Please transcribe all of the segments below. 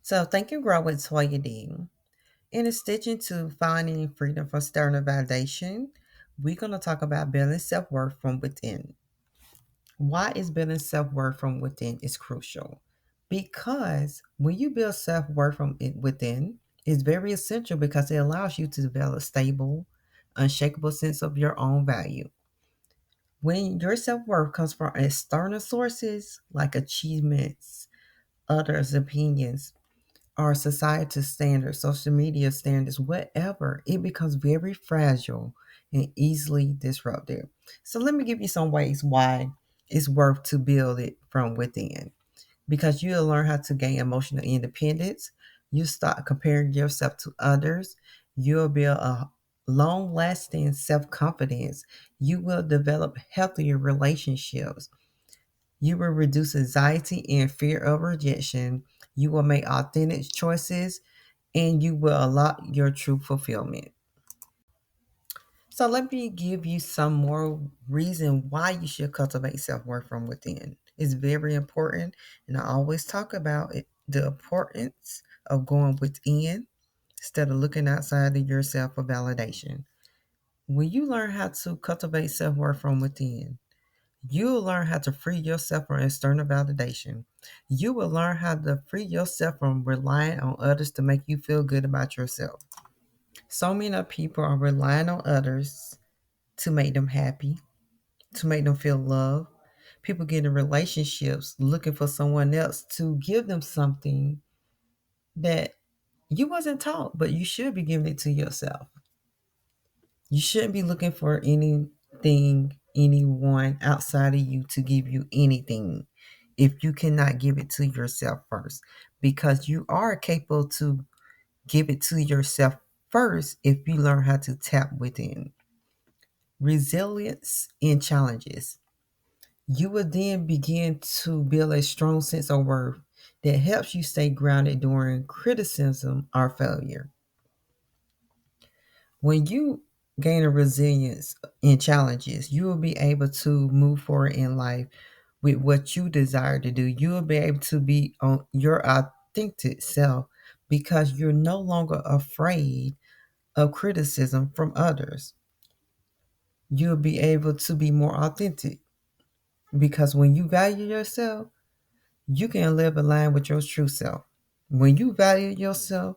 So, Think and Grow with Toya D. In addition to finding freedom from external validation, we're going to talk about building self worth from within. Why is building self worth from within is crucial? Because when you build self worth from within, it's very essential because it allows you to develop a stable, unshakable sense of your own value. When your self worth comes from external sources like achievements, others' opinions, our societal standards, social media standards, whatever, it becomes very fragile and easily disrupted. So let me give you some ways why it's worth to build it from within. Because you'll learn how to gain emotional independence. You start comparing yourself to others. You'll build a long lasting self confidence. You will develop healthier relationships. You will reduce anxiety and fear of rejection. You will make authentic choices and you will unlock your true fulfillment. So let me give you some more reason why you should cultivate self-worth from within. It's very important, and I always talk about it, the importance of going within instead of looking outside of yourself for validation. When you learn how to cultivate self-worth from within, you will learn how to free yourself from external validation. You will learn how to free yourself from relying on others to make you feel good about yourself. So many people are relying on others to make them happy, to make them feel loved. People get in relationships looking for someone else to give them something that you wasn't taught, but you should be giving it to yourself. You shouldn't be looking for anything, anyone outside of you to give you anything if you cannot give it to yourself first, because you are capable to give it to yourself first if you learn how to tap within. Resilience in challenges. You will then begin to build a strong sense of worth that helps you stay grounded during criticism or failure. When you gain a resilience in challenges, you will be able to move forward in life with what you desire to do. You will be able to be on your authentic self because you're no longer afraid of criticism from others. You'll be able to be more authentic because when you value yourself, you can live in line with your true self. When you value yourself,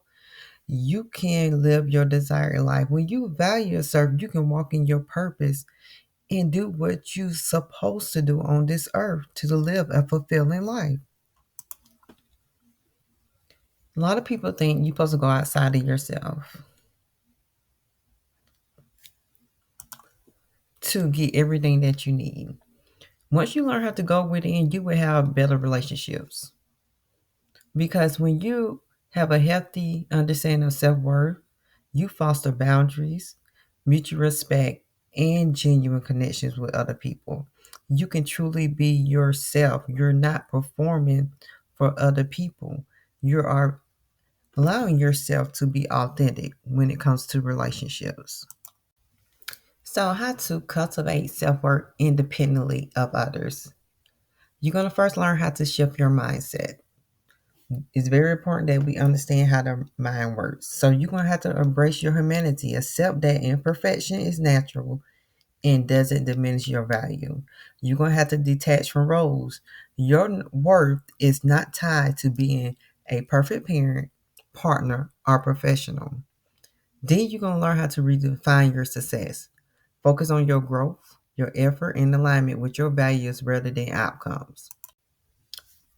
you can live your desired life. When you value yourself, you can walk in your purpose and do what you're supposed to do on this earth to live a fulfilling life. A lot of people think you're supposed to go outside of yourself to get everything that you need. Once you learn how to go within, you will have better relationships. Because when you have a healthy understanding of self worth, you foster boundaries, mutual respect, and genuine connections with other people. You can truly be yourself. You're not performing for other people. You are allowing yourself to be authentic when it comes to relationships. So, how to cultivate self worth independently of others? You're going to first learn how to shift your mindset. It's very important that we understand how the mind works. So you're going to have to embrace your humanity, accept that imperfection is natural and doesn't diminish your value. You're going to have to detach from roles. Your worth is not tied to being a perfect parent, partner, or professional. Then you're going to learn how to redefine your success. Focus on your growth, your effort, and alignment with your values rather than outcomes.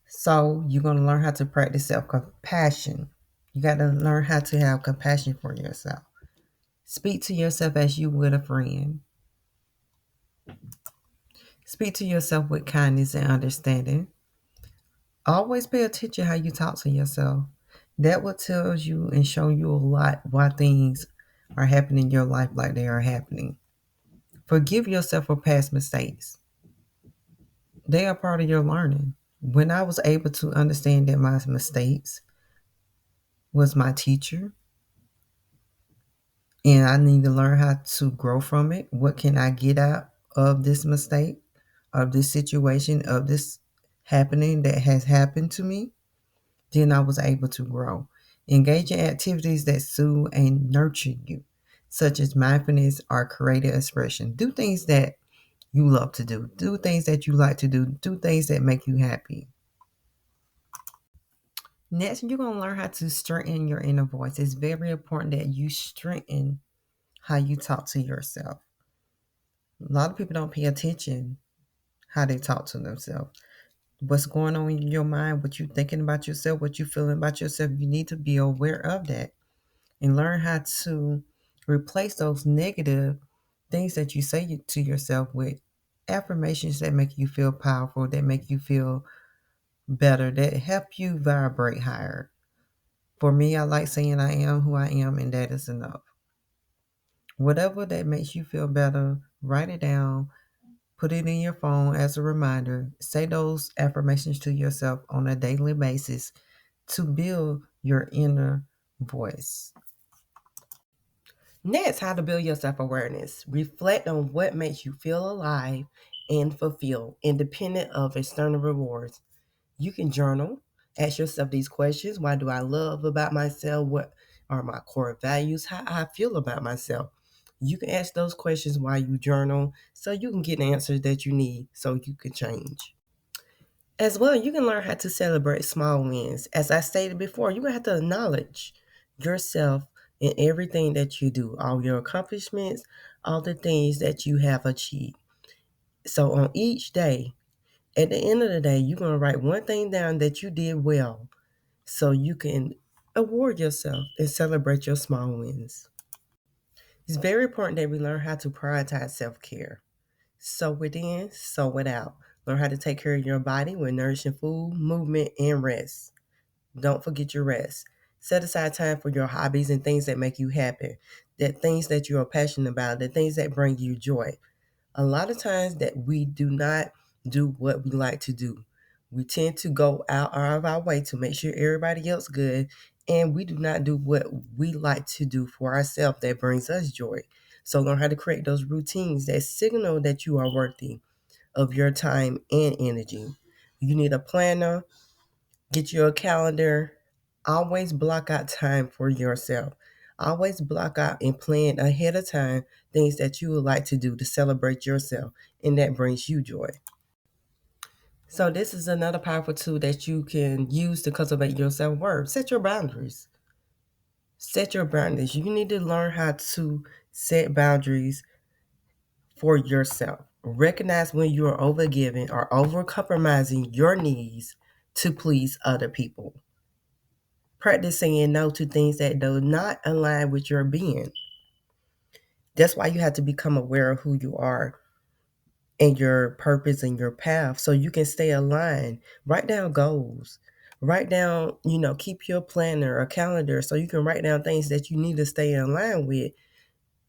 So you're going to learn how to practice self-compassion. You got to learn how to have compassion for yourself. Speak to yourself as you would a friend. Speak to yourself with kindness and understanding. Always pay attention how you talk to yourself. That will tell you and show you a lot why things are happening in your life like they are happening. Forgive yourself for past mistakes. They are part of your learning. When I was able to understand that my mistakes was my teacher, and I need to learn how to grow from it. What can I get out of this mistake, of this situation, of this happening that has happened to me? Then I was able to grow. Engage in activities that soothe and nurture you, such as mindfulness or creative expression. Do things that you love to do. Do things that you like to do. Do things that make you happy. Next, you're going to learn how to strengthen your inner voice. It's very important that you strengthen how you talk to yourself. A lot of people don't pay attention how they talk to themselves. What's going on in your mind, what you're thinking about yourself, what you're feeling about yourself, you need to be aware of that and learn how to replace those negative things that you say to yourself with affirmations that make you feel powerful, that make you feel better, that help you vibrate higher. For me, I like saying I am who I am, and that is enough. Whatever that makes you feel better, write it down, put it in your phone as a reminder. Say those affirmations to yourself on a daily basis to build your inner voice. Next, how to build your self awareness. Reflect on what makes you feel alive and fulfilled, independent of external rewards. You can journal, ask yourself these questions. Why do I love about myself? What are my core values? How I feel about myself. You can ask those questions while you journal so you can get the answers that you need so you can change. As well, you can learn how to celebrate small wins. As I stated before, you're going to have to acknowledge yourself in everything that you do, all your accomplishments, all the things that you have achieved. So on each day, at the end of the day, you're going to write one thing down that you did well so you can award yourself and celebrate your small wins. It's very important that we learn how to prioritize self care. Sow within, sow without. Learn how to take care of your body with nourishing food, movement, and rest. Don't forget your rest. Set aside time for your hobbies and things that make you happy, that things that you are passionate about, the things that bring you joy. A lot of times that we do not do what we like to do. We tend to go out of our way to make sure everybody else good, and we do not do what we like to do for ourselves that brings us joy. So learn how to create those routines that signal that you are worthy of your time and energy. You need a planner, get you a calendar. Always block out time for yourself. Always block out and plan ahead of time things that you would like to do to celebrate yourself, and that brings you joy. So, this is another powerful tool that you can use to cultivate your self worth. Set your boundaries. Set your boundaries. You need to learn how to set boundaries for yourself. Recognize when you are overgiving or over compromising your needs to please other people. Practice saying no to things that do not align with your being. That's why you have to become aware of who you are and your purpose and your path so you can stay aligned. Write down goals. Write down, keep your planner or calendar so you can write down things that you need to stay in line with.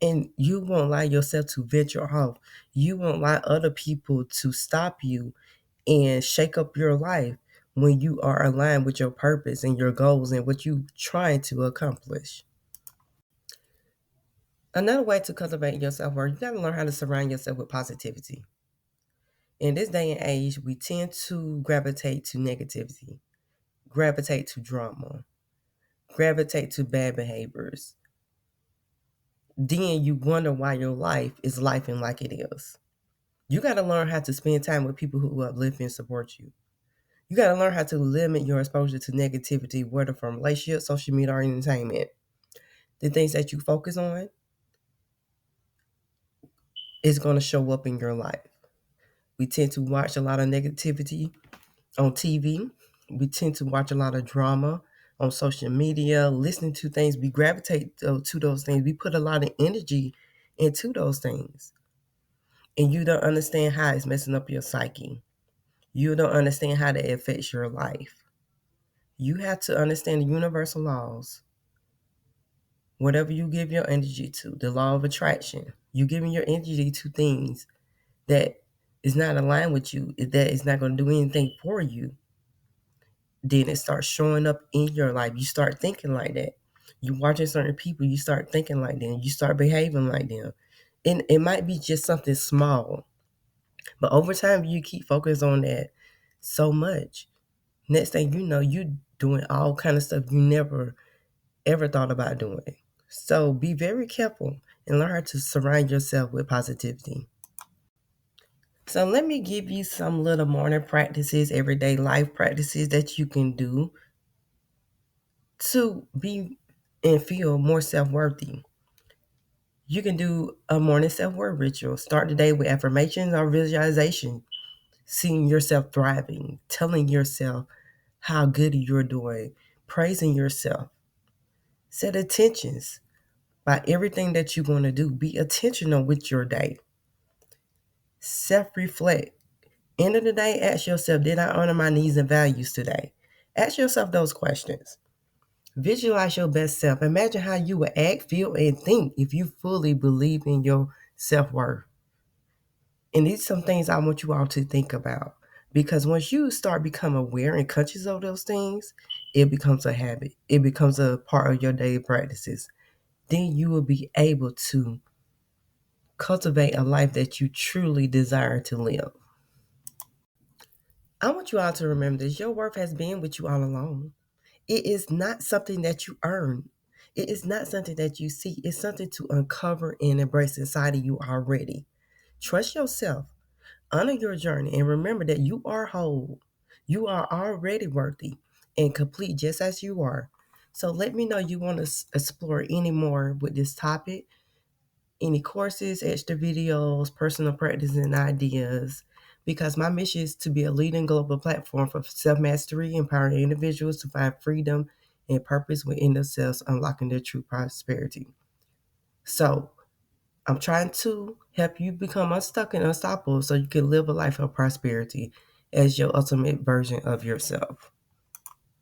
And you won't allow yourself to venture off. You won't allow other people to stop you and shake up your life when you are aligned with your purpose and your goals and what you're trying to accomplish. Another way to cultivate your self worth, you got to learn how to surround yourself with positivity. In this day and age, we tend to gravitate to negativity, gravitate to drama, gravitate to bad behaviors. Then you wonder why your life is lifing like it is. You got to learn how to spend time with people who uplift and support you. You got to learn how to limit your exposure to negativity, whether from relationships, social media, or entertainment. The things that you focus on is going to show up in your life. We tend to watch a lot of negativity on TV. We tend to watch a lot of drama on social media, listening to things. We gravitate to those things. We put a lot of energy into those things. And you don't understand how it's messing up your psyche. You don't understand how that affects your life. You have to understand the universal laws. Whatever you give your energy to, the law of attraction, you giving your energy to things that is not aligned with you, that is not going to do anything for you, then it starts showing up in your life. You start thinking like that. You watching certain people, you start thinking like them. You start behaving like them. And it might be just something small, but over time you keep focusing on that so much. Next thing you know, you doing all kind of stuff you never ever thought about doing. So be very careful and learn how to surround yourself with positivity. So let me give you some little morning practices, everyday life practices that you can do to be and feel more self-worthy. You can do a morning self-worth ritual. Start the day with affirmations or visualization, seeing yourself thriving, telling yourself how good you're doing, praising yourself. Set intentions by everything that you want to do. Be intentional with your day. Self-reflect. End of the day, ask yourself, did I honor my needs and values today? Ask yourself those questions. Visualize your best self. Imagine how you would act, feel, and think if you fully believe in your self-worth. And these are some things I want you all to think about. Because once you start becoming aware and conscious of those things, it becomes a habit. It becomes a part of your daily practices. Then you will be able to cultivate a life that you truly desire to live. I want you all to remember this. Your worth has been with you all along. It is not something that you earn. It is not something that you see. It's something to uncover and embrace inside of you already. Trust yourself, honor your journey, and remember that you are whole. You are already worthy and complete just as you are. So let me know you want to explore any more with this topic, any courses, extra videos, personal practice, and ideas. Because my mission is to be a leading global platform for self mastery, empowering individuals to find freedom and purpose within themselves, unlocking their true prosperity. So, I'm trying to help you become unstuck and unstoppable so you can live a life of prosperity as your ultimate version of yourself.